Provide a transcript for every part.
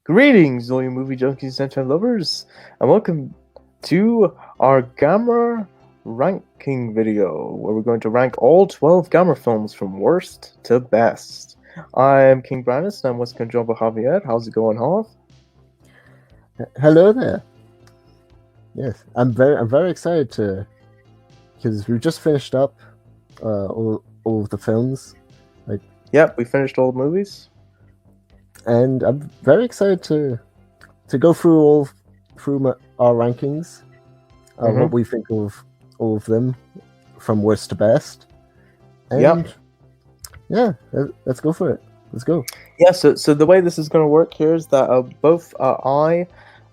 Greetings, all you movie junkies and time lovers, and welcome to our Gamera ranking video, where we're going to rank all 12 Gamera films from worst to best. I'm King Brandis, and I'm with Conjoba Javier. How's it going, Hav? Hello there. Yes, I'm very excited because we've just finished up all of the films. Yep, we finished all the movies. And I'm very excited to go through our rankings, what we think of all of them from worst to best. And let's go for it. Let's go. Yeah, so the way this is going to work here is that both I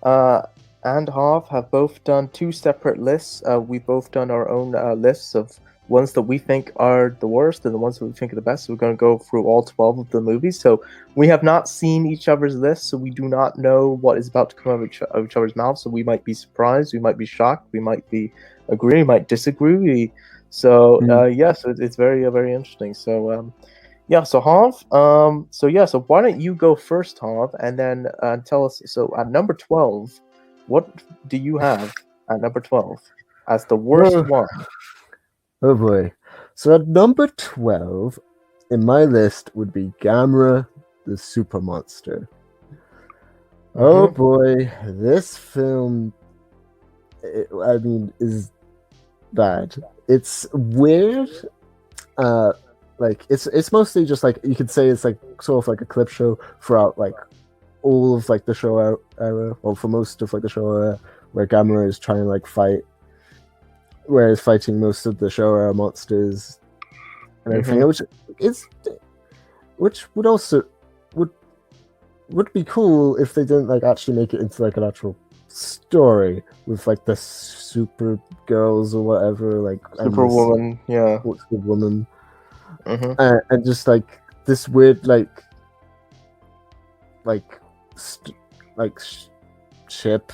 and Hav have both done two separate lists. We've both done our own lists of ones that we think are the worst and the ones that we think are the best. So we're going to go through all 12 of the movies. So we have not seen each other's lists, so we do not know what is about to come out of each other's mouths. So we might be surprised, we might be shocked, we might be agree, we might disagree. So so it's very very interesting. So so Hav, so why don't you go first, Hav, and then tell us. So at number 12, what do you have at number 12 as the worst one? Oh boy. So at number 12 in my list would be Gamra the Super Monster. Oh boy, this film is bad. It's weird. It's mostly just like, you could say it's like sort of like a clip show throughout like all of like the show era, or for most of like the show era, where Gamera is trying to like fight, whereas fighting most of the show era monsters and everything, which would also would be cool if they didn't like actually make it into like an actual story with like the super girls or whatever, like Superwoman, Superwoman, and just like this weird ship,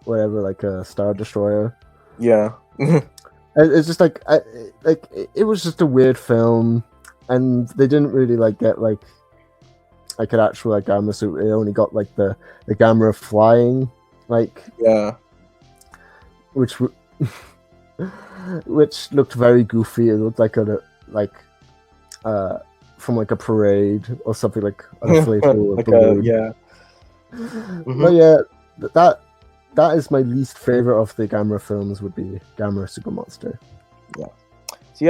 whatever, like a Star Destroyer. Yeah. It's just like it was just a weird film, and they didn't really like get like an actual like Gamera suit. They only got like the Gamera flying, which looked very goofy. It looked like from like a parade or something, like on a playful like balloon. But yeah, that is my least favorite of the Gamera films, would be Gamera Super Monster.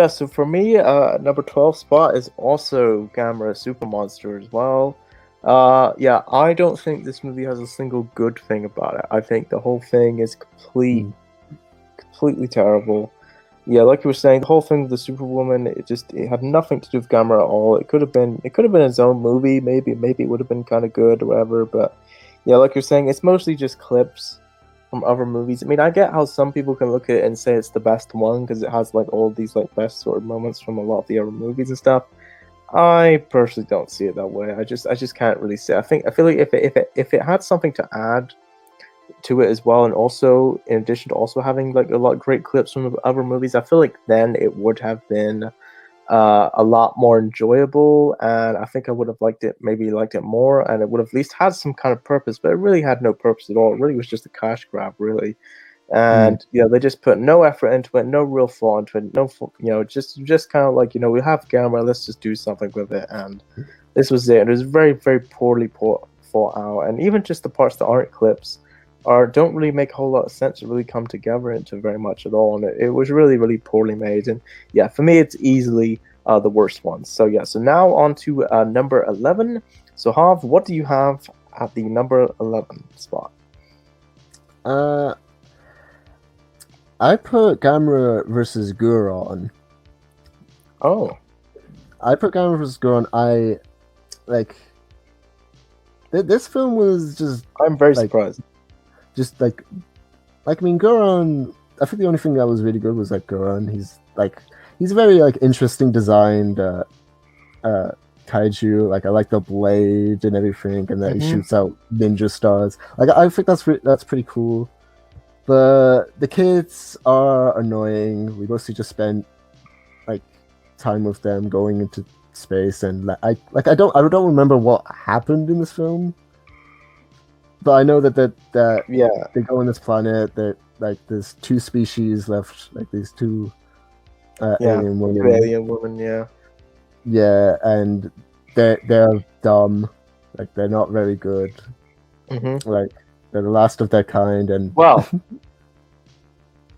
So for me, number 12 spot is also Gamera Super Monster as well. I don't think this movie has a single good thing about it. I think the whole thing is completely terrible. Yeah, like you were saying, the whole thing with the Superwoman, it had nothing to do with Gamera at all. It could have been its own movie, maybe it would have been kind of good or whatever, but yeah, like you're saying, it's mostly just clips from other movies. I mean, I get how some people can look at it and say it's the best one because it has like all these like best sort of moments from a lot of the other movies and stuff. I personally don't see it that way. I just can't really say. I feel like if it had something to add to it as well, and also in addition to also having like a lot of great clips from other movies, I feel like then it would have been a lot more enjoyable, and I think I would have liked it more, and it would have at least had some kind of purpose. But it really had no purpose at all. It really was just a cash grab, really. And they just put no effort into it, no real thought into it, just kind of like, we have Gamera, let's just do something with it. And this was it. It was very very poorly thought out, and even just the parts that aren't clips don't really make a whole lot of sense to really come together into very much at all. And it was really really poorly made. And yeah, for me it's easily the worst one. So now on to number 11. So Hav, what do you have at the number 11 spot? I put Gamera versus Guron. Oh. I put Gamera versus Guron. This film was just... I'm very surprised. Just like I mean, Guron, I think the only thing that was really good was like Guron. He's very like interesting designed kaiju. Like I like the blade and everything, and that he shoots out ninja stars. Like I think that's pretty cool. But the kids are annoying. We mostly just spent like time with them going into space, and I don't remember what happened in this film. but I know that Yeah, they go on this planet that like there's two species left, like these two yeah, alien two women. alien women. Yeah. Yeah, and they're dumb, like they're not very good, like they're the last of their kind, and Well,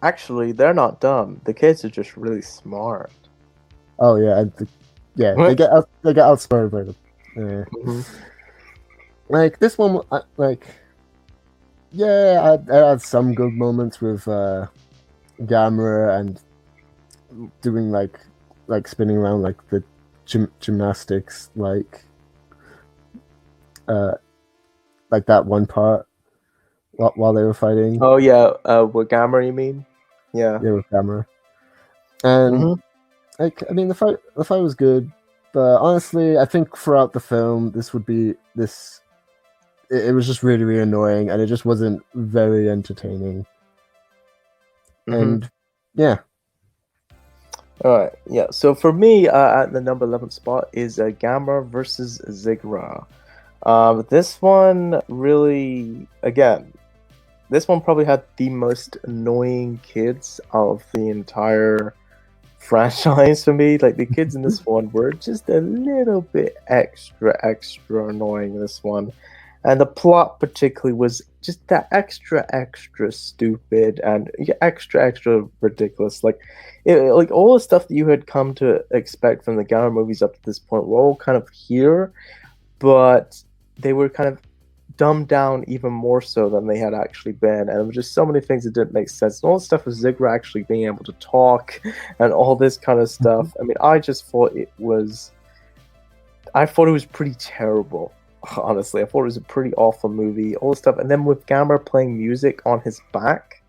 actually, they're not dumb. The kids are just really smart. oh yeah, they get outsmarted by them. Like this one, like yeah, I had some good moments with Gamera and doing like spinning around like the gymnastics, like that one part while they were fighting. Oh yeah, with Gamera, you mean? Yeah. Yeah, with Gamera. And like, I mean, the fight was good, but honestly, I think throughout the film, it was just really, really annoying, and it just wasn't very entertaining. And yeah. All right, yeah. So for me, at the number 11 spot is Gamera versus Ziggura. This one really, again, this one probably had the most annoying kids of the entire franchise for me. Like the kids in this one were just a little bit extra annoying in this one. And the plot particularly was just that extra stupid and extra ridiculous. Like all the stuff that you had come to expect from the Gamera movies up to this point were all kind of here, but they were kind of dumbed down even more so than they had actually been. And there were just so many things that didn't make sense. And all the stuff with Ziggura actually being able to talk and all this kind of stuff. I mean, I thought it was pretty terrible. Honestly, I thought it was a pretty awful movie. All the stuff, and then with Gamera playing music on his back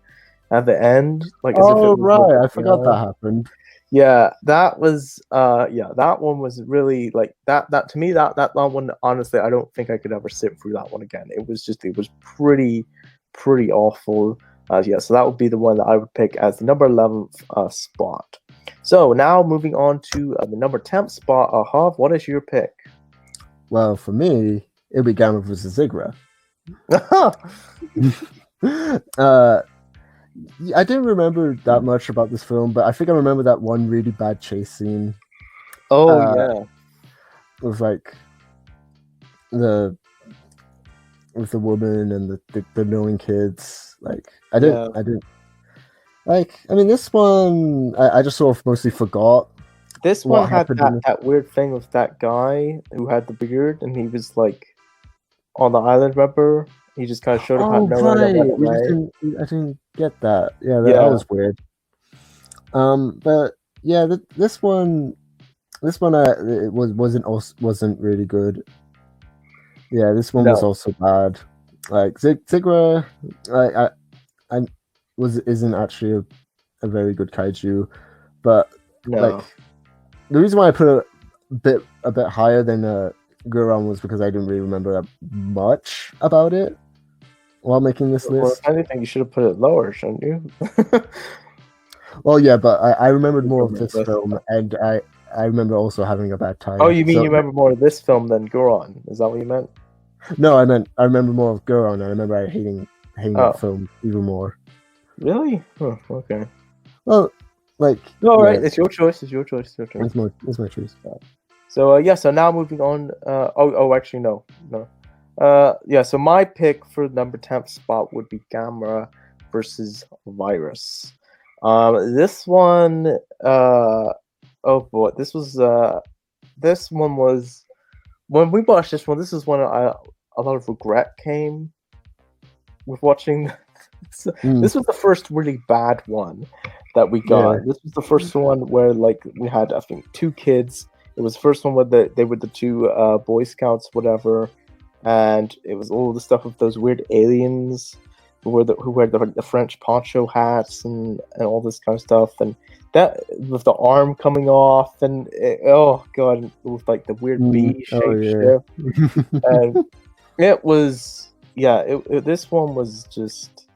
at the end, like as if it was right, I forgot that happened. Yeah, that was that one was really like that to me that one, honestly, I don't think I could ever sit through that one again. It was pretty awful. So that would be the one that I would pick as the number 11th spot. So now moving on to the number 10th spot. Hav, what is your pick? Well, for me, it'll be Gamera versus Ziggura. I didn't remember that much about this film, but I think I remember that one really bad chase scene. Oh yeah, with like with the woman and the annoying kids. Like I didn't like. I mean, this one I just sort of mostly forgot. This one had that weird thing with that guy who had the beard, and he was like on the island. Remember? He just kind of showed up out of nowhere. I didn't get that. Yeah, that was weird. But yeah, this one, it wasn't really good. Yeah, this one was also bad. Like Ziggura, isn't actually a very good kaiju, but like. The reason why I put it a bit higher than Guron was because I didn't really remember that much about it while making this list. If anything, you should have put it lower, shouldn't you? Well, yeah, but I remembered more of this film, and I remember also having a bad time. Oh, you mean you remember more of this film than Guron? Is that what you meant? No, I meant I remember more of Guron. I remember hating that film even more. Really? Oh, okay. Well. Like, all right, it's your choice. It's my choice. So so now moving on. Actually, no. So my pick for number 10th spot would be Gamera versus Virus. This one, oh boy, this one was when we watched this one. This is when a lot of regret came with watching. This was the first really bad one that we got. Yeah. This was the first one where like we had, I think, two kids. It was the first one where they were the two Boy Scouts, whatever, and it was all the stuff with those weird aliens who wear the French poncho hats and all this kind of stuff, and that with the arm coming off, and oh god, with like the weird bee shape shift, and it was this one was just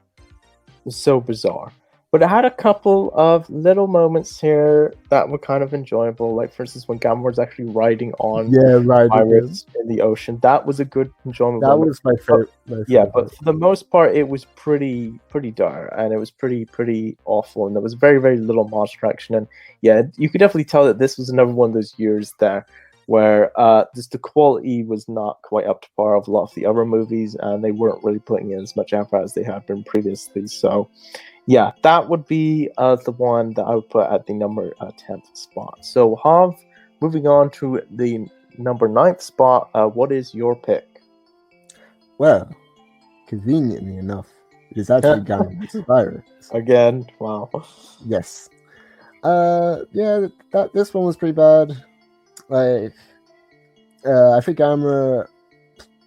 so bizarre. But it had a couple of little moments here that were kind of enjoyable. Like, for instance, when Gamma was actually riding on Yeah, right. Iris in the ocean, that was a good enjoyable That moment. was my favorite. Yeah, but for the most part, it was pretty dire, and it was pretty awful, and there was very little monster action. And yeah, you could definitely tell that this was another one of those years there where just the quality was not quite up to par of a lot of the other movies, and they weren't really putting in as much effort as they had been previously. So yeah, that would be the one that I would put at the number 10th spot. So Hav, moving on to the number 9th spot, what is your pick? Well, conveniently enough, it is actually Gamma versus Virus. Again, wow. Yes. Yeah, this one was pretty bad. Like, I think Gamera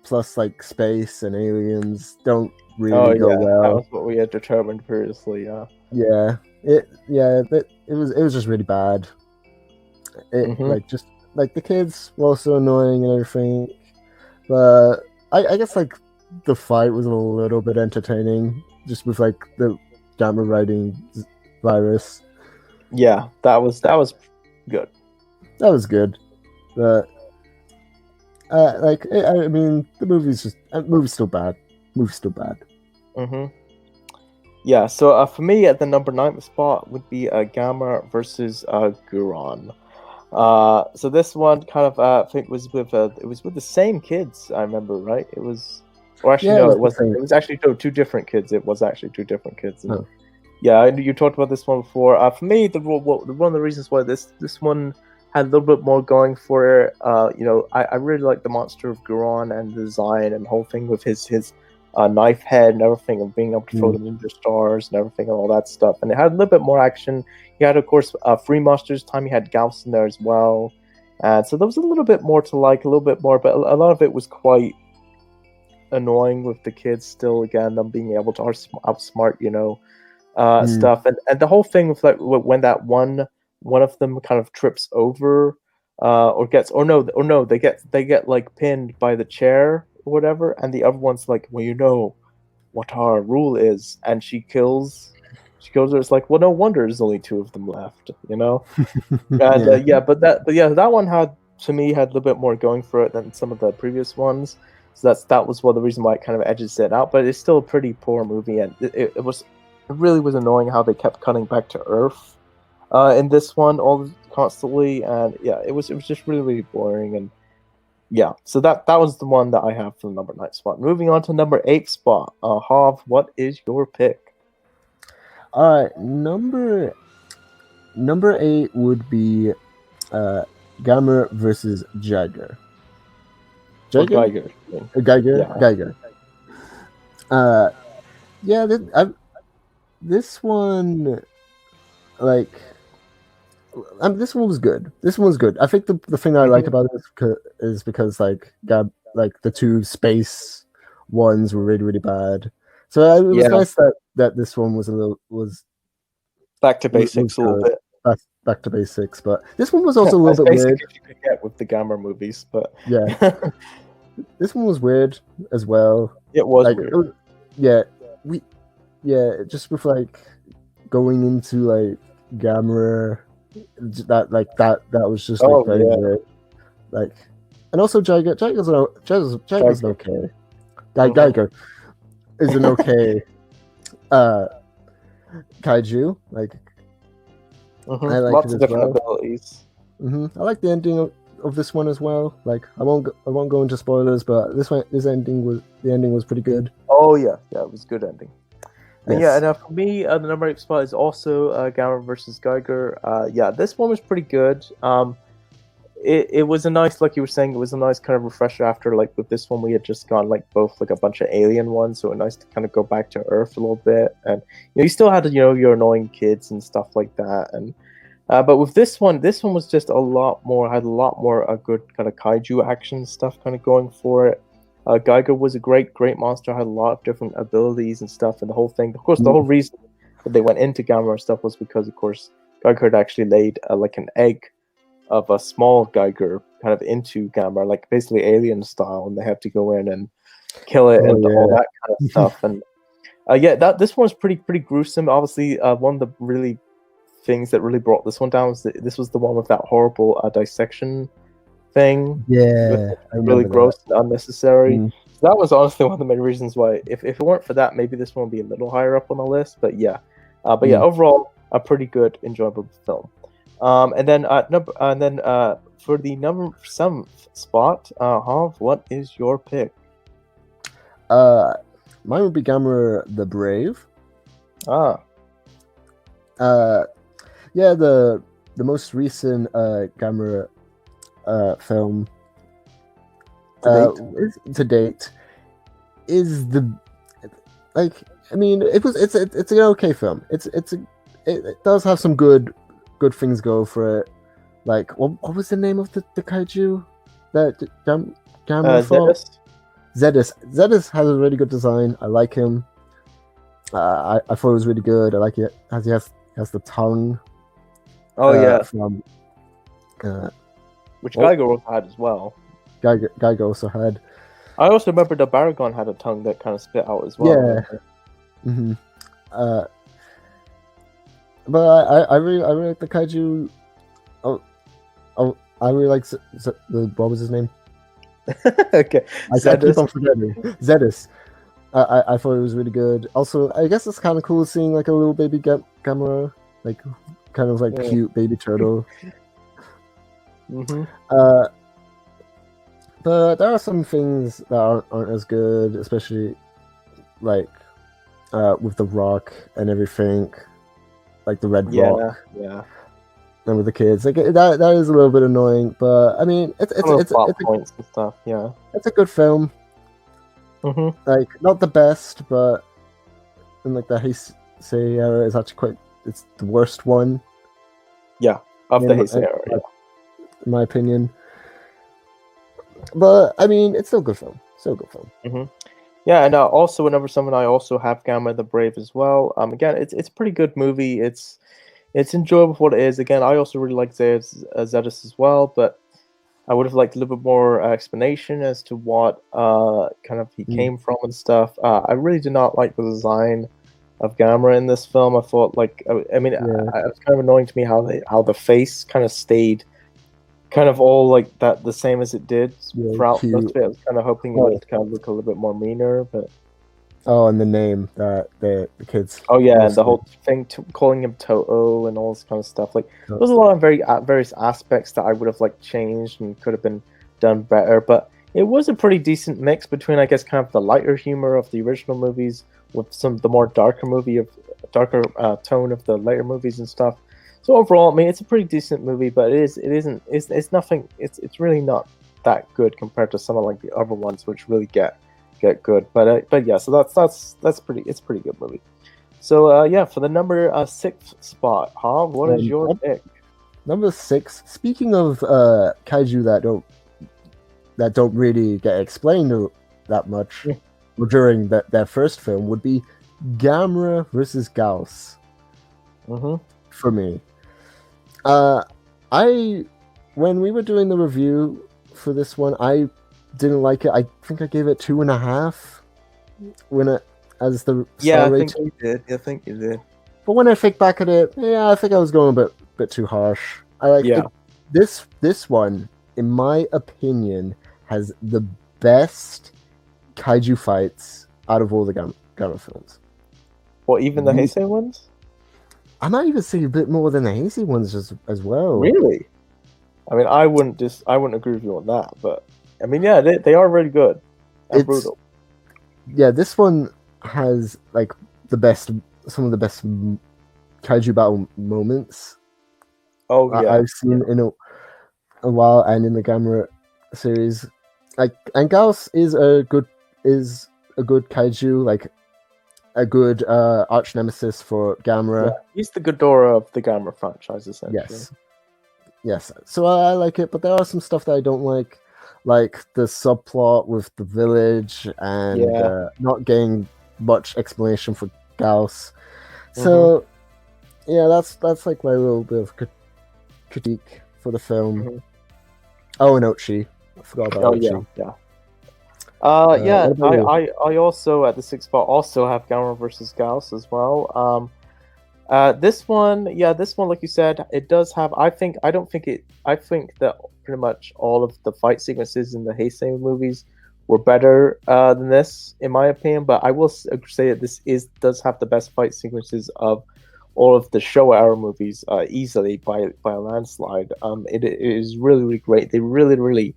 plus like space and aliens don't really go well. That was what we had determined previously. Yeah. It was just really bad. Like just like the kids were also annoying and everything, but I guess like the fight was a little bit entertaining, just with like the Gamma riding Virus. Yeah, that was good. That was good, but I mean, the movie's still bad. Movie's still bad. Yeah, so for me, at the number 9th spot would be Gamma versus Guron. So this one kind of I think was with the same kids. I remember, right? It was, or actually no, it wasn't. It was actually two different kids. It was actually two different kids. And, yeah, you talked about this one before. For me, one of the reasons why this one had a little bit more going for it. I really like the monster of Guron and the design and the whole thing with his knife head and everything, and being able to throw the ninja stars and everything and all that stuff. And it had a little bit more action. You had, of course, Free Monsters time. You had Gauss in there as well. And so there was a little bit more to like, a little bit more, but a lot of it was quite annoying with the kids still, again, them being able to outsmart, stuff. And the whole thing with like when that one of them kind of trips over they get like pinned by the chair or whatever, and the other one's like, well, you know what our rule is, and she kills her. It's like, well, no wonder there's only two of them left, And that one had a little bit more going for it than some of the previous ones. So that was one of the reasons why it kind of edges it out, but it's still a pretty poor movie, and it really was annoying how they kept cutting back to Earth in this one constantly, and yeah, it was just really boring. And yeah, so that was the one that I have for the number 9 spot. Moving on to number 8 spot, Hav, what is your pick? All right, number 8 would be Gamera versus Geiger. Geiger. Geiger. This one, like, this one was good. I think the thing I like about it is because like the two space ones were really bad. So it was nice that this one was back to basics a little bit. Back to basics, but this one was also a little bit weird. You could get with the Gamera movies, but yeah, this one was weird as well. It was weird. Just with like going into like Gamera, that was just like very weird. Like, and also Geiger's okay. Geiger is an okay kaiju. Like, I like lots it of as different well. abilities. I like the ending of this one as well. Like, I won't go into spoilers, but the ending was pretty good. Oh yeah, it was a good ending. Yes. And and for me, the number 8 spot is also Gamera versus Geiger. This one was pretty good. It was a nice, like you were saying, it was a nice kind of refresher after, like, with this one we had just gone like both like a bunch of alien ones, so it was nice to kind of go back to Earth a little bit, and you still had your annoying kids and stuff like that, and but with this one was just had a lot more good kind of kaiju action stuff kind of going for it. Geiger was a great monster, had a lot of different abilities and stuff, and the whole thing. Of course, the whole reason that they went into Gamera and stuff was because, of course, Geiger had actually laid like an egg of a small Geiger kind of into Gamera, like basically alien style, and they had to go in and kill it all that kind of stuff. And Yeah, this one's pretty gruesome. Obviously, one of the really things that really brought this one down was that this was the one with that horrible dissection thing. Yeah, I Really remember gross that. and unnecessary. Mm. So that was honestly one of the main reasons why, if it weren't for that, maybe this one would be a little higher up on the list. But yeah, overall, a pretty good, enjoyable film. And then for the number 7th spot, Hav, what is your pick? Mine would be Gamera the Brave. Ah, Yeah, the most recent Gamera film to date is the like. I mean, it's an okay film. It does have some good things go for it. Like what was the name of the kaiju that Gamera fought? Zedus. Zedus has a really good design. I like him. I thought it was really good. I like it as he has the tongue. Oh yeah, from which Geiger also had as well. Geiger also had. I also remember the Baragon had a tongue that kind of spit out as well. Yeah. Mm-hmm. But I really like the kaiju. I really like what was his name? Okay, I keep on forgetting. Zedus. I thought it was really good. Also, I guess it's kind of cool seeing like a little baby Gamera, like kind of like cute baby turtle. Mm-hmm. But there are some things that aren't as good, especially like with the rock and everything, like the red rock. Yeah. And with the kids, like that is a little bit annoying. But I mean, it's points and stuff. Yeah, it's a good film. Mm-hmm. Like not the best, but in like the Heisei era is actually it's the worst one. Yeah, of the Heisei era. Yeah. In my opinion. But I mean, it's still a good film. Mm-hmm. Yeah, and also number 7, I also have Gamera the Brave as well. Again, it's a pretty good movie. It's enjoyable for what it is. Again, I also really like Zedus as well, but I would have liked a little bit more explanation as to what kind of he came from and stuff. I really did not like the design of Gamera in this film. I thought it was kind of annoying to me how the face kind of stayed kind of all like that, the same as it did throughout most of it. I was kind of hoping it would kind of look a little bit more meaner, but and the name that the kids. Oh yeah, and the whole thing calling him Toto and all this kind of stuff. Like there was a lot of various aspects that I would have changed and could have been done better. But it was a pretty decent mix between, I guess, kind of the lighter humor of the original movies with some of the more darker tone of the later movies and stuff. So overall, I mean, it's a pretty decent movie, but it's really not that good compared to some of like the other ones, which really get good. But yeah, so that's pretty good movie. So yeah, for the number 6 spot, what is your pick? Number 6. Speaking of kaiju that don't really get explained that much during their first film would be Gamera versus Gauss. For me. When we were doing the review for this one, I didn't like it. I think I gave it 2.5 as the star rating. I think you did. But when I think back at it, I think I was going a bit too harsh. This one, in my opinion, has the best kaiju fights out of all the Gamera films. Well, even the Heisei ones? I might even say a bit more than the Heisei ones as well. Really? I mean, I wouldn't agree with you on that, but I mean, yeah, they are really good and brutal. Yeah, this one has some of the best kaiju battle moments. Oh yeah, I've seen in a while, and in the Gamera series, and Gauss is a good kaiju, like a good arch nemesis for Gamera. Yeah, he's the Ghidorah of the Gamera franchise, essentially. Yes. So I like it, but there are some stuff that I don't like the subplot with the village and not getting much explanation for Gauss. So yeah, that's like my little bit of critique for the film. Oh, and Ochi. I forgot about Ochi. Yeah. Yeah, What about you? I also at the sixth spot also have Gamera versus Gauss as well. This one, yeah, this one, like you said, it does have. I don't think it. I think that pretty much all of the fight sequences in the Heisei movies were better than this, in my opinion. But I will say that does have the best fight sequences of all of the Showa era movies, easily by a landslide. It is really really great. They really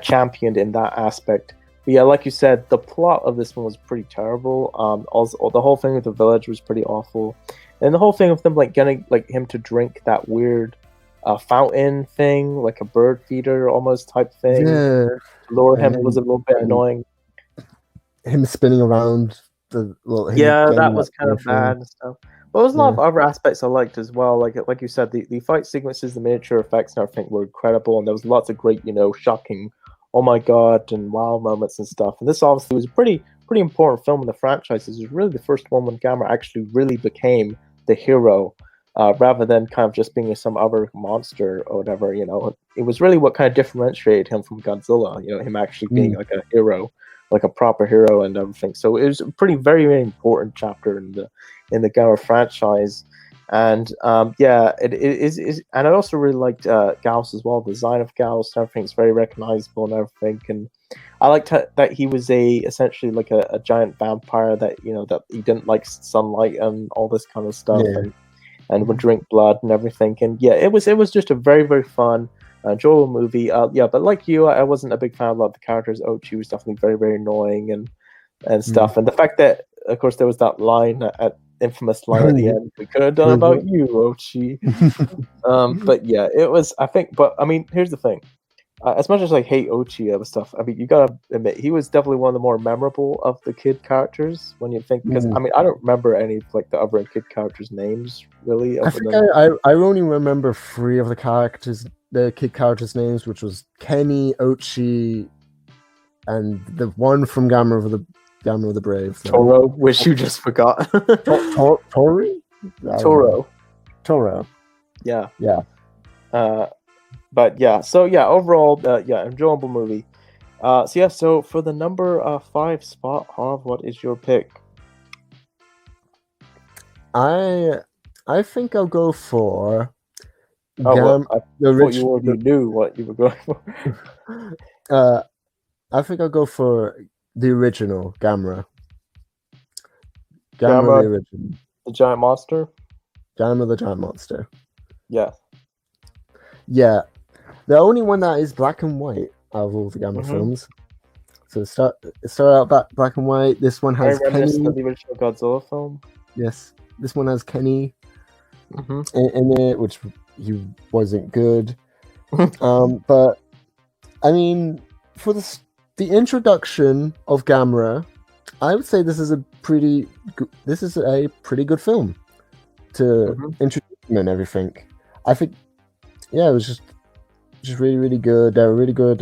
championed in that aspect. But yeah, like you said, the plot of this one was pretty terrible. Also, the whole thing with the village was pretty awful. And the whole thing of them like getting like him to drink that weird fountain thing, like a bird feeder almost type thing, Yeah, to lure and him was a little bit and annoying. him spinning around him Yeah, that getting was kind of thing. bad and stuff. But there's a lot Yeah. of other aspects I liked as well. Like you said, the fight sequences, the miniature effects, and everything were incredible, and there was lots of great, shocking, oh my god, and wow moments and stuff. And this obviously was a pretty important film in the franchise. This was really the first one when Gamera actually really became the hero, rather than kind of just being some other monster or whatever. It was really what kind of differentiated him from Godzilla. Him actually being like a hero, like a proper hero and everything. So it was a very very important chapter in the Gamera franchise. And yeah, it is, and I also really liked Gauss as well. The design of Gauss, everything's very recognizable and everything. And I liked that he was essentially like a giant vampire that that he didn't like sunlight and all this kind of stuff, Yeah. and would drink blood and everything. And yeah, it was just a very very fun, enjoyable movie. Yeah, but like you, I wasn't a big fan of a lot of the characters. Ochi was definitely very very annoying and stuff. And the fact that of course there was that line at infamous line at the end, we could have done about you, Ochi. But yeah, it was. I think, but I mean, here's the thing. As much as I hate Ochi and stuff, I mean, you gotta admit he was definitely one of the more memorable of the kid characters when you think. Because I mean, I don't remember any of like the other kid characters' names really. I think I only remember 3 of the kid characters' names, which was Kenny, Ochi, and the one from Gamera of the Brave. Toro, which you just forgot. Tori? Toro. Yeah. But yeah, so yeah, overall, yeah, enjoyable movie. So yeah, so for the number 5 spot, Harv, what is your pick? I think I'll go for. I thought you already knew what you were going for. I think I'll go for the original Gamera. Gamera, the original. The giant monster. Gamera the giant monster. Yeah. Yeah. The only one that is black and white out of all the Gamera films. So start out black and white. This one has Kenny. The original Godzilla film. Yes, this one has Kenny in it, which he wasn't good. But I mean, for the introduction of Gamera, I would say this is a pretty good film to introduce him and everything. I think, yeah, it was just really really good. There were really good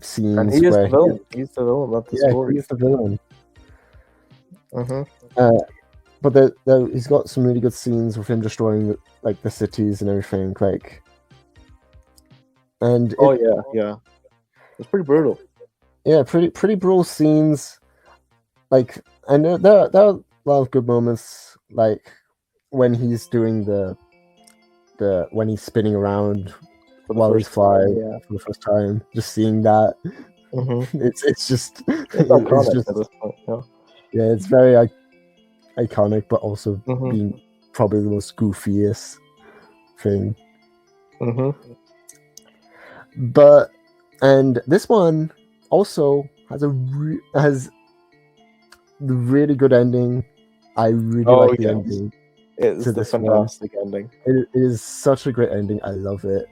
scenes. And he is the villain. He's the villain of the story. He's the villain. But he's got some really good scenes with him destroying the cities and everything. Yeah, it's pretty brutal. Yeah, pretty brutal scenes. And there are a lot of good moments, like when he's doing when he's spinning around while he's flying for the first time. Just seeing that, it's just iconic at this point. Yeah, it's very iconic, but also being probably the most goofiest thing. But and this one also has has the really good ending. I really like the ending. It's the fantastic ending. It is such a great ending. I love it.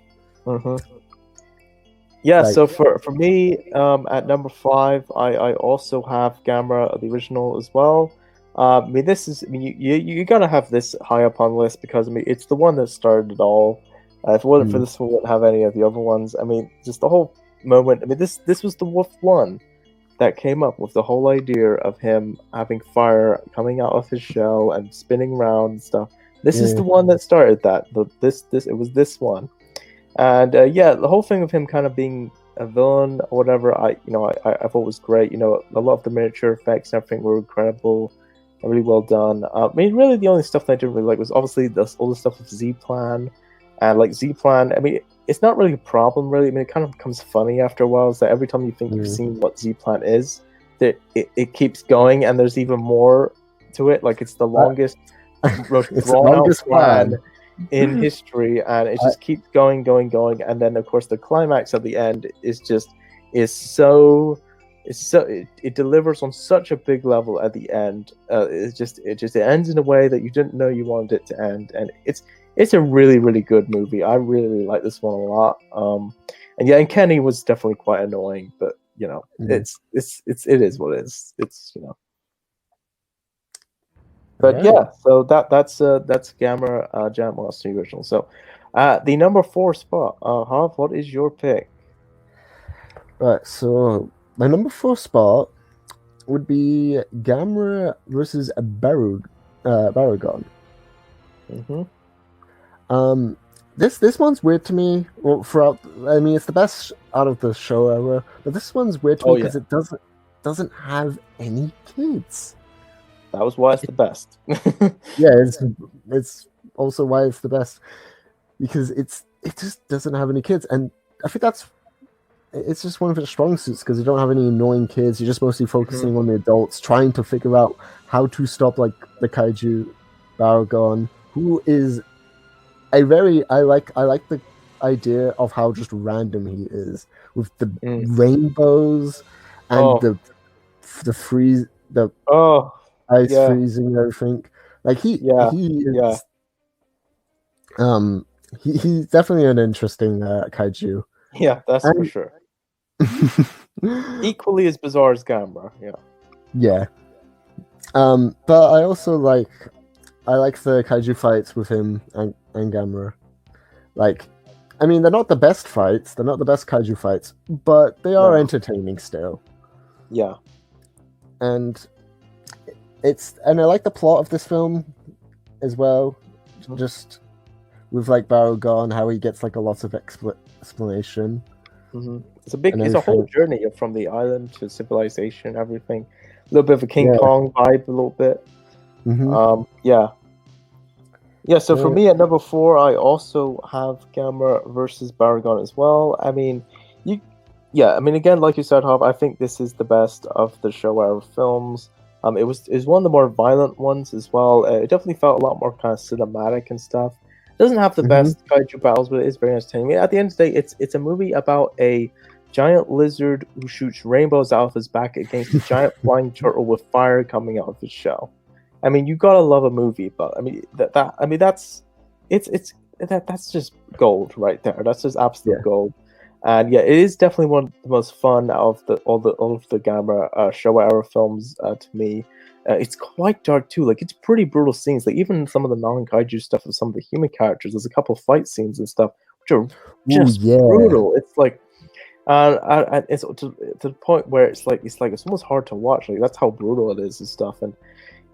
Yeah, so for me, at number 5, I also have Gamera, the original, as well. I mean, you gotta have this high up on the list because I mean it's the one that started it all. If it wasn't for this one, we wouldn't have any of the other ones. I mean, just the whole moment. I mean, this was the wolf one that came up with the whole idea of him having fire coming out of his shell and spinning around and stuff. This is the one that started that. It was this one. And yeah, the whole thing of him kind of being a villain or whatever, I thought was great. A lot of the miniature effects and everything were incredible, really well done. I mean, really, the only stuff that I didn't really like was obviously all the stuff with Z-Plan, and like Z-Plan. I mean, it's not really a problem, really. I mean, it kind of becomes funny after a while. So every time you think you've seen what Z-Plan is, that it keeps going, and there's even more to it. Like it's the longest drawn-out plan in history, and it just keeps going, and then of course the climax at the end is it delivers on such a big level at the end. It ends in a way that you didn't know you wanted it to end, and it's a really, really good movie. I really, really like this one a lot. And Kenny was definitely quite annoying, but it is what it is. But so that's Gamera Giant Monster original. So the number 4 spot, Harv, what is your pick? Right, so my number 4 spot would be Gamera versus Baragon. This one's weird to me. Well, it's the best out of the show ever, but this one's weird to me because it doesn't have any kids. That was why it's the best. It's also why it's the best, because it just doesn't have any kids, and I think it's just one of its strong suits, because you don't have any annoying kids. You're just mostly focusing on the adults, trying to figure out how to stop like the kaiju Baragon, who is I like the idea of how just random he is, with the rainbows and the freeze, the ice freezing and everything. Like he's definitely an interesting kaiju. Yeah, that's for sure. Equally as bizarre as Gamra. Yeah. But I also like the kaiju fights with him and Gamera. Like, I mean, they're not the best fights. They're not the best kaiju fights, but they are entertaining still. Yeah. And I like the plot of this film as well. Just with like Baragon, how he gets like a lot of explanation. It's a whole journey from the island to civilization, everything. A little bit of a King Kong vibe, a little bit. So for me at number 4, I also have Gamera versus Baragon as well. I mean, again, like you said, Hob, I think this is the best of the Showa films. It was one of the more violent ones as well. It definitely felt a lot more kind of cinematic and stuff. It doesn't have the best kaiju battles, but it is very entertaining. I mean, at the end of the day, it's a movie about a giant lizard who shoots rainbows out of his back against a giant flying turtle with fire coming out of his shell. I mean, you gotta love a movie, but I mean that's just gold right there. That's just absolute gold. And it is definitely one of the most fun out of all of the Gamera Showa era films to me. It's quite dark too. Like, it's pretty brutal scenes. Like, even some of the non-kaiju stuff with some of the human characters, there's a couple of fight scenes and stuff which are just brutal. It's like, it's to the point where it's almost hard to watch. Like, that's how brutal it is and stuff. And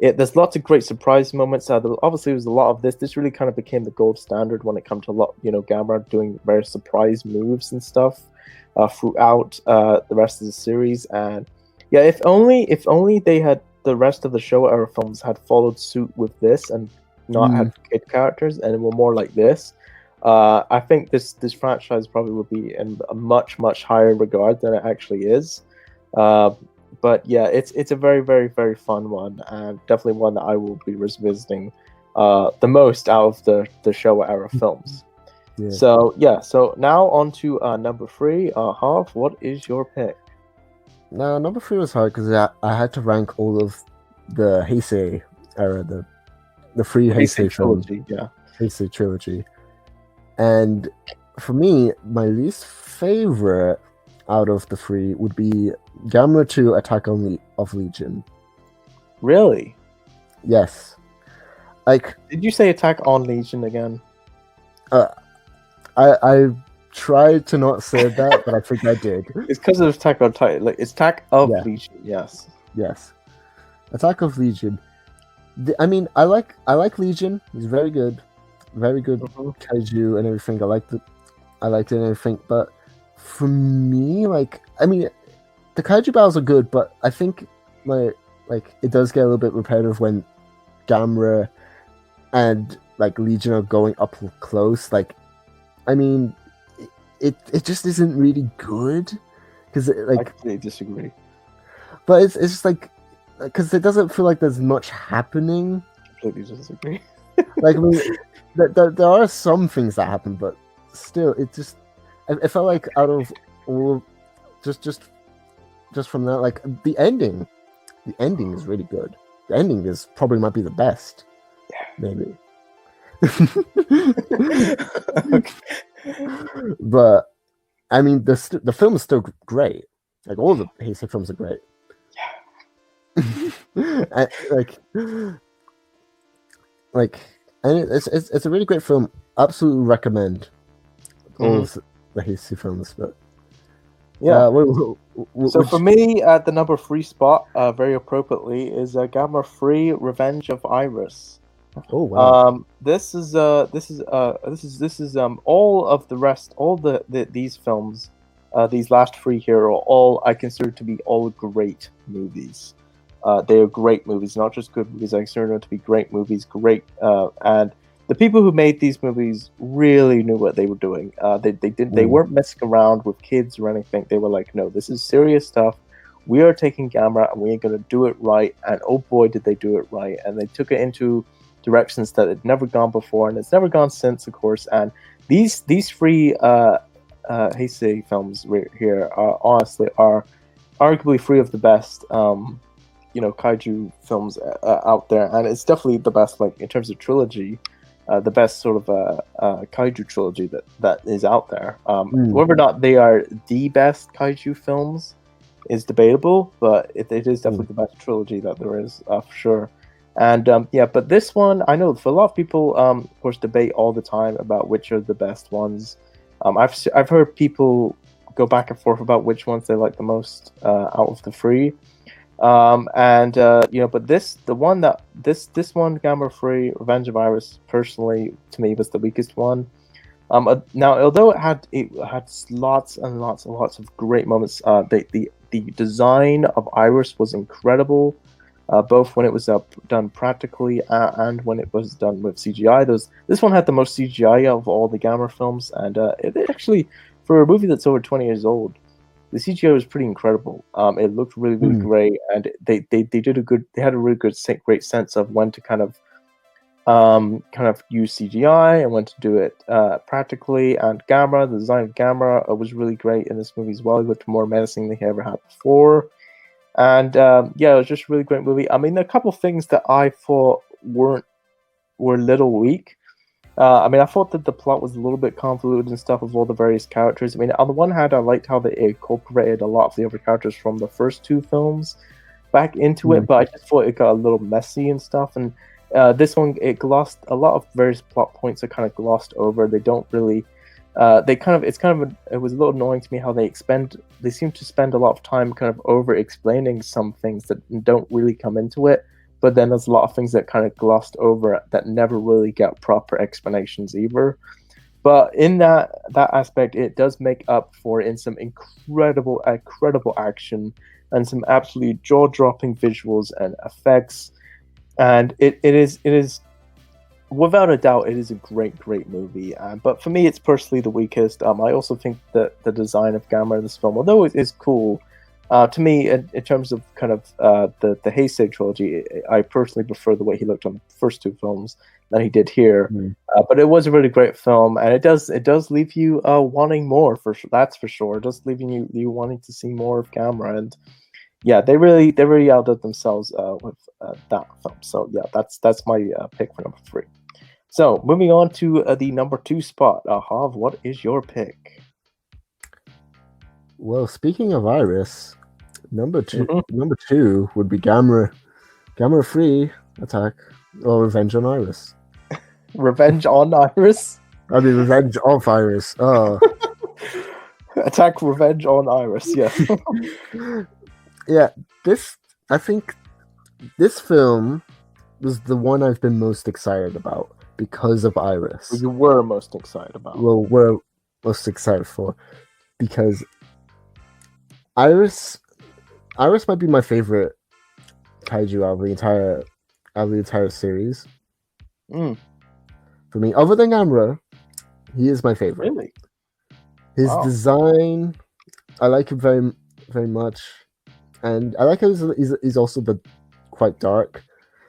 there's lots of great surprise moments. Obviously, there's a lot of this. This really kind of became the gold standard when it comes to Gamera doing various surprise moves and stuff throughout the rest of the series. And if only they had the rest of the Showa era films had followed suit with this and not had kid characters and were more like this, I think this franchise probably would be in a much, much higher regard than it actually is. But it's a very, very, very fun one, and definitely one that I will be revisiting the most out of the Showa era films. So now on to number 3. Harv, what is your pick? Now, number 3 was hard because I had to rank all of the Heisei era, the 3 Heisei trilogy. Heisei trilogy. And for me, my least favorite out of the 3 would be Gamera 2 Attack of Legion. Really? Yes. Like, did you say Attack on Legion again? I tried to not say that, but I think I did. It's because of Attack on Titan. Like, it's Attack of Legion. Yes. Attack of Legion. I mean, I like Legion. He's very good kaiju and everything. I liked it and everything. But For me, like, I mean, the kaiju battles are good, but I think like it does get a little bit repetitive when Gamera and like Legion are going up close. Like, I mean, it just isn't really good because I like, completely disagree. but it's just like because it doesn't feel like there's much happening. Completely disagree. Like, I mean, there are some things that happen, but still, it felt like out of all, just from that, like the ending is really good. The ending is probably might be the best. Yeah, maybe. But I mean, the film is still great. Like all the Heisei films are great. Yeah. And it's a really great film. Absolutely recommend all of the Heisei films. But yeah. So for me, at the number 3 spot, very appropriately, is Gamma 3: Revenge of Iris. Oh wow! This is all of the rest, all these films, these last 3 here are all I consider to be all great movies. They are great movies, not just good movies. I consider them to be great movies. And the people who made these movies really knew what they were doing. They weren't messing around with kids or anything. They were like, no, this is serious stuff. We are taking Gamera and we are going to do it right. And oh boy, did they do it right! And they took it into directions that had never gone before, and it's never gone since, of course. And these 3 Heisei films here are honestly arguably 3 of the best kaiju films out there, and it's definitely the best, like in terms of trilogy, the best sort of kaiju trilogy that is out there. Whether or not they are the best kaiju films is debatable, but it is definitely the best trilogy that there is, for sure. And but this one, I know for a lot of people, of course, debate all the time about which are the best ones. I've heard people go back and forth about which ones they like the most out of the 3. But this one, Gamma 3: Revenge of Iris, personally to me was the weakest one. Now, although it had lots and lots and lots of great moments, the design of Iris was incredible. Both when it was done practically and when it was done with CGI. This one had the most CGI of all the Gamera films, and it actually, for a movie that's over 20 years old, the CGI was pretty incredible. It looked really, really great, and they did they had a really great sense of when to kind of use CGI and when to do it practically. And Gamera, the design of Gamera was really great in this movie as well. It looked more menacing than he ever had before. And it was just a really great movie. I mean, a couple of things that I thought were a little weak. I thought that the plot was a little bit convoluted and stuff with all the various characters. I mean, on the one hand, I liked how they incorporated a lot of the other characters from the first 2 films back into it, but I just thought it got a little messy and stuff. And this one, it glossed a lot of various plot points are kind of glossed over. They don't really. It was a little annoying to me how they seem to spend a lot of time kind of over explaining some things that don't really come into it, but then there's a lot of things that kind of glossed over that never really get proper explanations either. But in that aspect, it does make up for in some incredible action and some absolutely jaw-dropping visuals and effects, and it is without a doubt, it is a great movie. But for me, it's personally the weakest. I also think that the design of Gamera in this film, although it is cool, to me, in terms of kind of the Heisei trilogy, I personally prefer the way he looked on the first 2 films than he did here. But it was a really great film, and it does leave you wanting more. That's for sure. It does leave you wanting to see more of Gamera, and yeah, they really outdid themselves with that film. So yeah, that's my pick for number 3. So, moving on to the number 2 spot. Hav, what is your pick? Well, speaking of Iris, number two would be Gamera 3 Attack or Revenge on Iris. Revenge on Iris? I mean, Revenge of Iris. Oh. Attack Revenge on Iris, yes. Yeah, I think this film was the one I've been most excited about because of Iris. You were most excited about. Well, we're most excited for because Iris might be my favorite kaiju out of the entire series. Mm, For me, other than Gamera, he is my favorite. really? His Wow. design, I like him very, very much, and I like how he's also quite dark.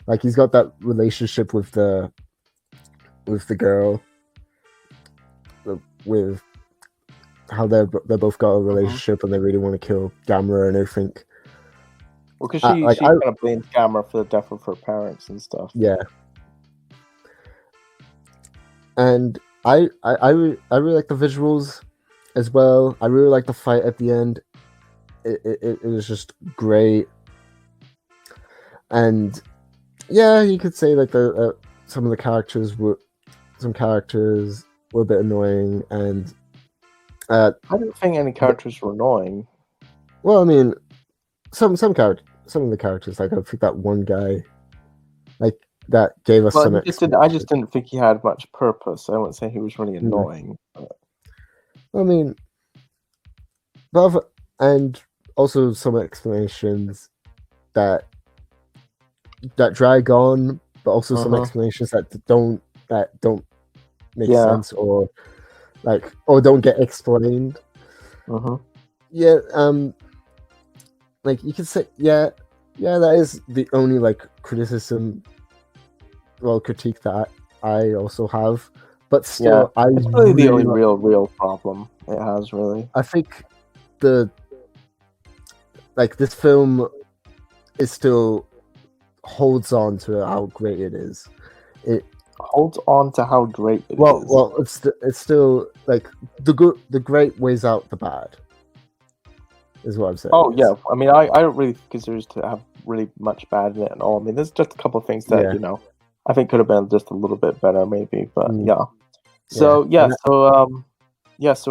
Like he's got that relationship with the girl, with how they both got a relationship and they really want to kill Gamera and everything. Well, because she like, kind of blames Gamera for the death of her parents and stuff. Yeah. And I really like the visuals as well. I really like the fight at the end. It was just great. And yeah, you could say like some of the characters were a bit annoying, and I didn't think any characters were annoying. Well, I mean, some of the characters, like I think that one guy, like that gave us some. I just didn't think he had much purpose. I wouldn't say he was really annoying. I mean, and also some explanations that drag on, but also some explanations that don't make sense or don't get explained. Yeah, like you could say, that is the only like critique that I also have. But still, it's really the only real problem it has, really. I think this film is still holds on to how great it is. It holds on to how great it is. Well, it's still like the great weighs out the bad, is what I'm saying. Oh yeah, I mean, I don't really consider it to have really much bad in it at all. I mean, there's just a couple of things that I think could have been just a little bit better, maybe. But So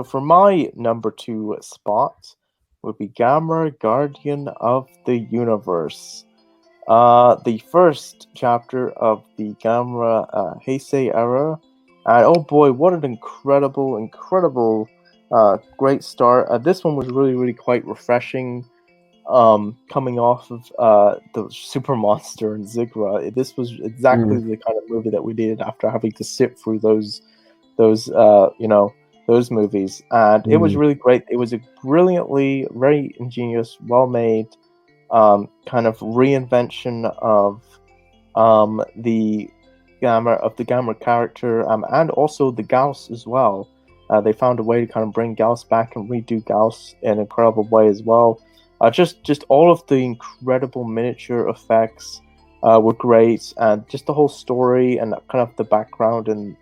for my number 2 spot would be Gamera, Guardian of the Universe. The first chapter of the Gamera Heisei era. And oh boy, what an incredible great start. This one was really quite refreshing. Coming off of the Super Monster and Ziggura, this was exactly the kind of movie that we needed after having to sit through those movies, and it was really great. It was a brilliantly, very ingenious, well-made kind of reinvention of the Gamera character, and also the Gauss as well. They found a way to kind of bring Gauss back and redo Gauss in an incredible way as well. Just all of the incredible miniature effects were great, and just the whole story and kind of the background and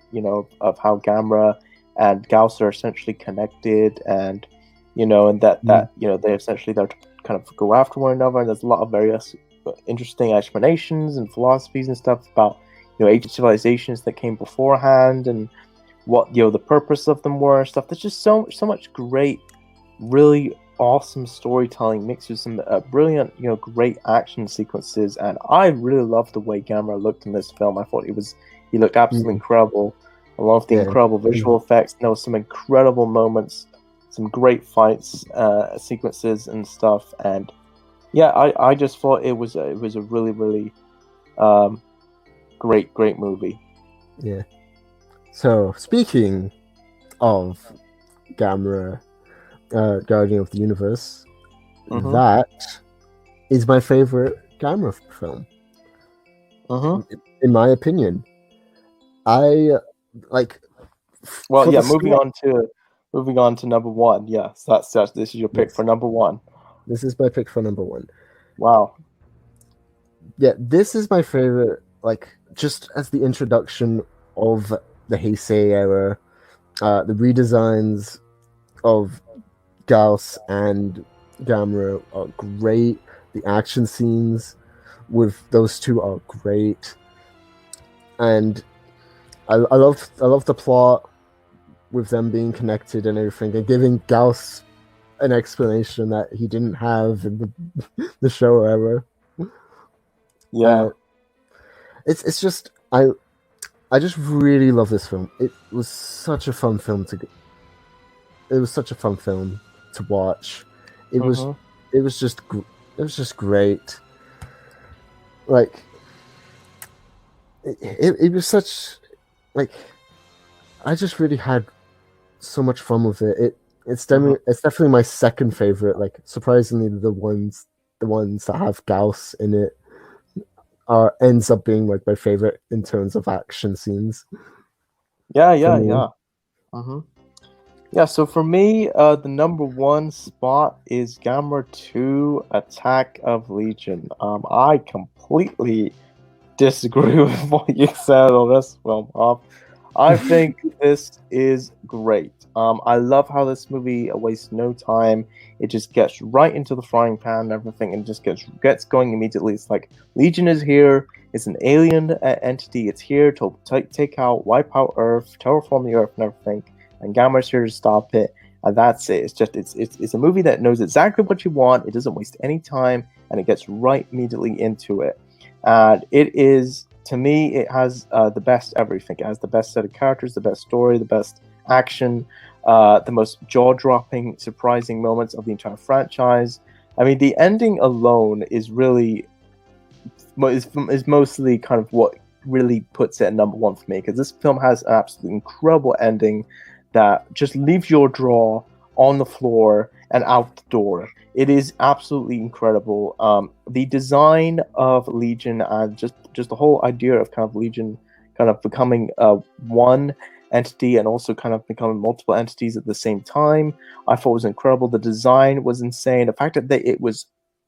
of how Gamera and Gauss are essentially connected, and that they essentially they're to kind of go after one another. And there's a lot of various interesting explanations and philosophies and stuff about ancient civilizations that came beforehand and what the purpose of them were and stuff. There's just so much great, really awesome storytelling mixed with some brilliant, great action sequences, and I really loved the way Gamera looked in this film. I thought he looked absolutely incredible. I love the incredible visual effects. There was some incredible moments, some great fights, sequences and stuff, and I just thought it was a really great movie. Yeah. So speaking of Gamera, Guardian of the Universe, that is my favorite Gamera film. In my opinion, I like. Well, yeah. Moving on to number 1. Yeah, so this is your pick for number 1. This is my pick for number 1. Wow. Yeah, this is my favorite. Like, just as the introduction of the Heisei era, the redesigns of Gauss and Gamera are great. The action scenes with those two are great, and I love the plot with them being connected and everything, and giving Gauss an explanation that he didn't have in the show ever. Yeah, it's just I just really love this film. It was such a fun film to watch. It was Mhm. it was just great. Like it was such like I just really had so much fun with it. Mhm. It's definitely my second favorite. Like surprisingly, the ones that have Gauss in it are ends up being like my favorite in terms of action scenes Yeah, for yeah, me. yeah. Mhm. Yeah, so for me, the number one spot is Gamera 2 Attack of Legion. I completely disagree with what you said on this film. I think this is great. I love how this movie wastes no time. It just gets right into the frying pan and everything, and just gets going immediately. It's like Legion is here. It's an alien entity. It's here to take out, wipe out Earth, terraform the Earth, and everything. And Gamma's here to stop it. And that's it. It's a movie that knows exactly what you want. It doesn't waste any time, and it gets right immediately into it. And it is, to me, it has the best everything. It has the best set of characters, the best story, the best action, the most jaw-dropping, surprising moments of the entire franchise. I mean, the ending alone is really is mostly kind of what really puts it at number one for me, because this film has an absolutely incredible ending that just leaves your jaw on the floor and out the door. It is absolutely incredible. The design of Legion and just the whole idea of kind of Legion kind of becoming one entity and also kind of becoming multiple entities at the same time, I thought was incredible. The design was insane. The fact that it was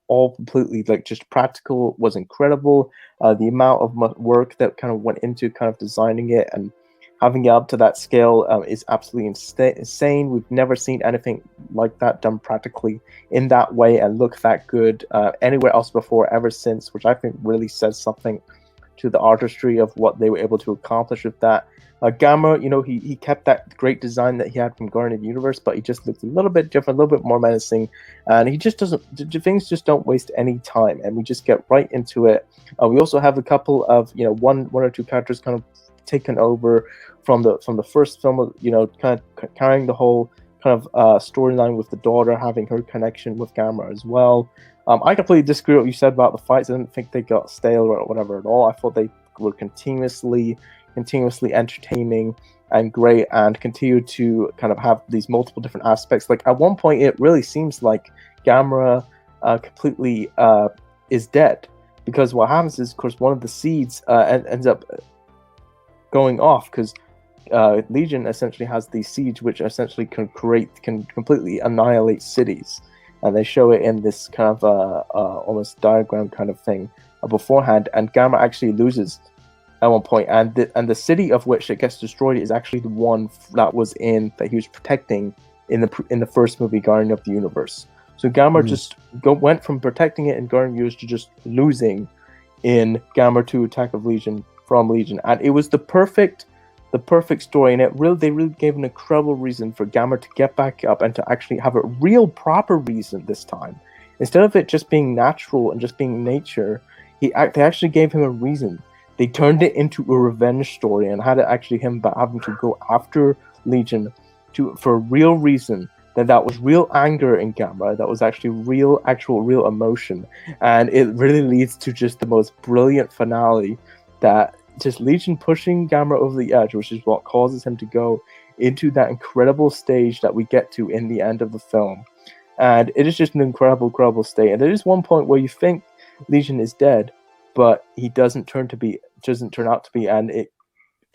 all completely like just practical was incredible. The amount of work that kind of went into kind of designing it and having it up to that scale is absolutely insane. We've never seen anything like that done practically in that way and look that good anywhere else before, ever since, which I think really says something to the artistry of what they were able to accomplish with that. Gamma, he kept that great design that he had from Guardian of the Universe, but he just looks a little bit different, a little bit more menacing, and he just doesn't. Things just don't waste any time, and we just get right into it. We also have a couple of one or two characters kind of taken over from the first film, kind of carrying the whole kind of storyline with the daughter, having her connection with Gamera as well. I completely disagree with what you said about the fights. I didn't think they got stale or whatever at all. I thought they were continuously entertaining and great, and continue to kind of have these multiple different aspects. Like at one point, it really seems like Gamera completely is dead, because what happens is, of course, one of the seeds ends up going off, because Legion essentially has these seeds which essentially can completely annihilate cities, and they show it in this kind of almost diagram kind of thing beforehand. And Gamma actually loses at one point, and the city of which it gets destroyed is actually the one that he was protecting in the first movie, Guardian of the Universe. So Gamma just went from protecting it in Guardian of the Universe to just losing in Gamera 2 Attack of Legion from Legion, and it was the perfect story, and they really gave an incredible reason for Gamera to get back up and to actually have a real proper reason this time, instead of it just being natural and just being nature. They actually gave him a reason. They turned it into a revenge story and had it actually him having to go after Legion for a real reason. That was real anger in Gamera. That was actually real emotion, and it really leads to just the most brilliant finale. That just Legion pushing Gamera over the edge, which is what causes him to go into that incredible stage that we get to in the end of the film. And it is just an incredible state. And there is one point where you think Legion is dead, but he doesn't turn out to be, and it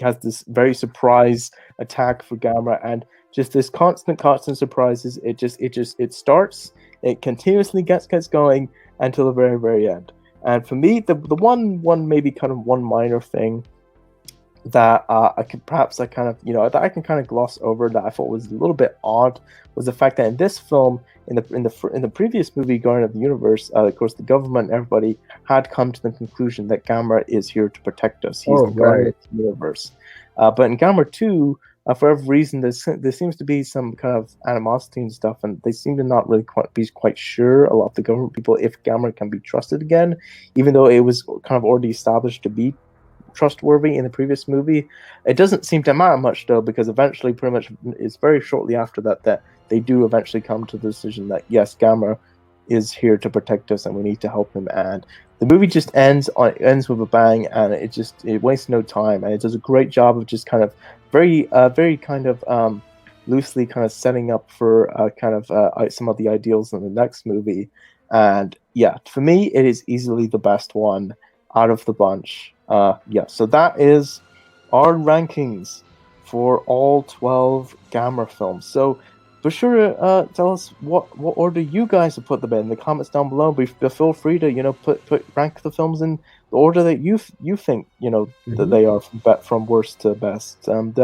has this very surprise attack for Gamera, and just this constant surprises. It starts, it continuously gets going until the very end. And for me, the one maybe kind of one minor thing that I can kind of gloss over, that I thought was a little bit odd, was the fact that in this film, in the previous movie, Guardian of the Universe, of course, the government and everybody had come to the conclusion that Gamera is here to protect us. He's the Guardian of the Universe. But in Gamera 2, for every reason, there seems to be some kind of animosity and stuff, and they seem to not really be quite sure, a lot of the government people, if Gamera can be trusted again, even though it was kind of already established to be trustworthy in the previous movie. It doesn't seem to matter much, though, because eventually, pretty much, it's very shortly after that they do eventually come to the decision that yes, Gamera is here to protect us, and we need to help him. And the movie just ends with a bang, and it wastes no time, and it does a great job of just kind of very kind of loosely kind of setting up for kind of some of the ideals in the next movie. And yeah, for me, it is easily the best one out of the bunch. Yeah, so that is our rankings for all 12 Gamera films. So be sure to tell us what order you guys have put them in the comments down below. But feel free to put rank the films in the order that you think that they are from worst to best. And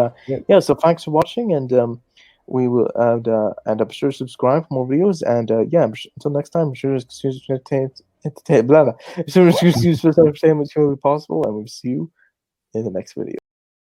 yeah, so thanks for watching, and we will and I'm sure subscribe for more videos. And yeah, until next time, I'm sure it's entertain blah blah. I'm sure it's entertainment as possible, and we'll see you in the next video.